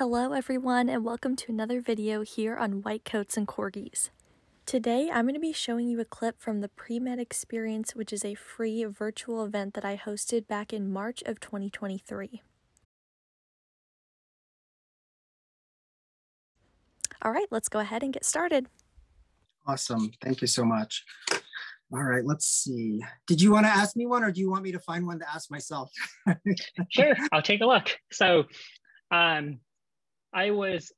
Hello everyone and welcome to another video here on White Coats and Corgis. Today I'm going to be showing you a clip from the Premed Experience, which is a free virtual event that I hosted back in March of 2023. Alright, let's go ahead and get started. Awesome, thank you so much. All right, let's see. Did you want to ask me one or do you want me to find one to ask myself? Sure, I'll take a look. So I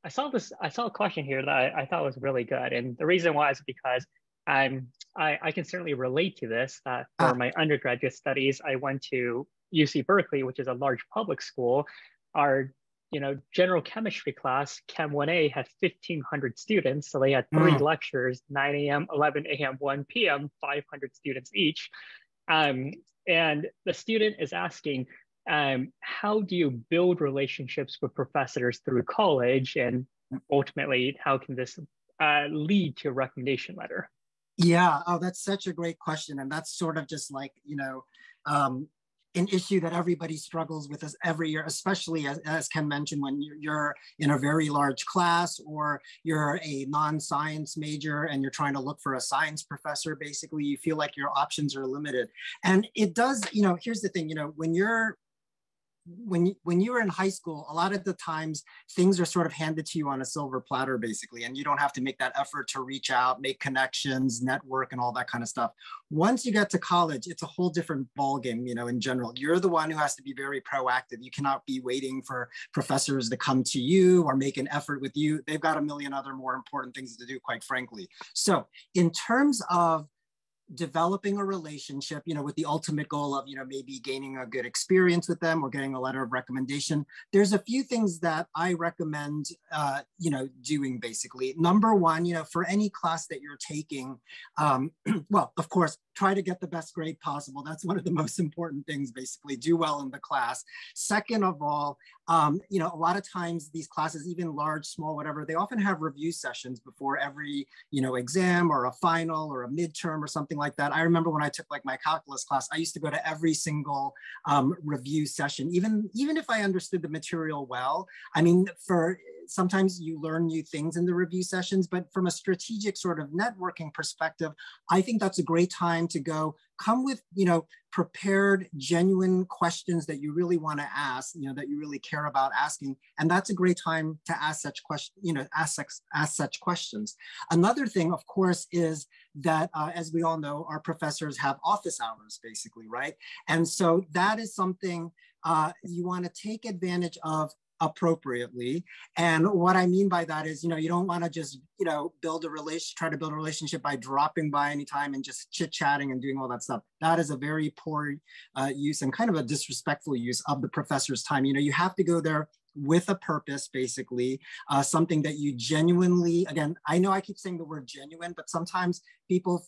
saw a question here that I thought was really good. And the reason why is because I can certainly relate to this. For my undergraduate studies, I went to UC Berkeley, which is a large public school. Our general chemistry class, Chem 1A, had 1,500 students. So they had three lectures, 9 a.m., 11 a.m., 1 p.m., 500 students each. And the student is asking, how do you build relationships with professors through college? And ultimately, how can this lead to a recommendation letter? Yeah, oh, that's such a great question. And that's sort of just like, an issue that everybody struggles with us every year, especially as Ken mentioned, when you're in a very large class or you're a non-science major and you're trying to look for a science professor. Basically, you feel like your options are limited. And it does, here's the thing, when you were in high school, a lot of the times things are sort of handed to you on a silver platter, basically, and you don't have to make that effort to reach out, make connections, network, and all that kind of stuff. Once you get to college, it's a whole different ballgame, in general. You're the one who has to be very proactive. You cannot be waiting for professors to come to you or make an effort with you. They've got a million other more important things to do, quite frankly. So in terms of developing a relationship, with the ultimate goal of, maybe gaining a good experience with them or getting a letter of recommendation, there's a few things that I recommend, doing basically. Number one, for any class that you're taking, well, of course, try to get the best grade possible. That's one of the most important things, basically. Do well in the class. Second of all, a lot of times these classes, even large, small, whatever, they often have review sessions before every, exam or a final or a midterm or something like that. I remember when I took like my calculus class, I used to go to every single review session, even if I understood the material well. I mean, sometimes you learn new things in the review sessions, but from a strategic sort of networking perspective, I think that's a great time to come with, prepared, genuine questions that you really want to ask, that you really care about asking. And that's a great time to ask such questions, ask such questions. Another thing, of course, is that, as we all know, our professors have office hours, basically, right? And so that is something you want to take advantage of appropriately. And what I mean by that is, you don't want to just, try to build a relationship by dropping by anytime and just chit-chatting and doing all that stuff. That is a very poor use and kind of a disrespectful use of the professor's time. You have to go there with a purpose, basically, something that you genuinely, again, I know I keep saying the word genuine, but sometimes people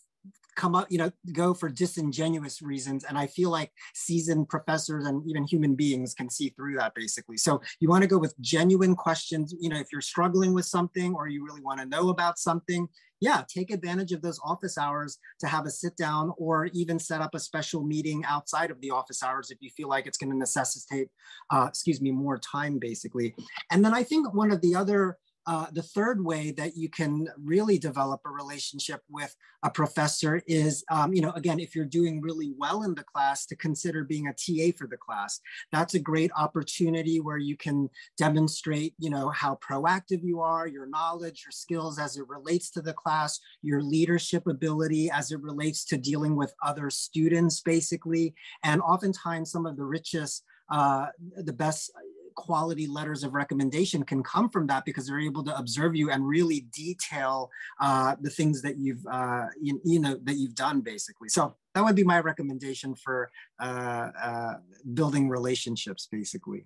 come up, go for disingenuous reasons. And I feel like seasoned professors and even human beings can see through that, basically. So you want to go with genuine questions. If you're struggling with something or you really want to know about something, yeah, take advantage of those office hours to have a sit down or even set up a special meeting outside of the office hours if you feel like it's going to necessitate, more time, basically. And then I think one of the other the third way that you can really develop a relationship with a professor is, again, if you're doing really well in the class, to consider being a TA for the class. That's a great opportunity where you can demonstrate, how proactive you are, your knowledge, your skills as it relates to the class, your leadership ability as it relates to dealing with other students, basically. And oftentimes some of the richest, the best quality letters of recommendation can come from that because they're able to observe you and really detail the things that you've that you've done, basically. So that would be my recommendation for building relationships, basically.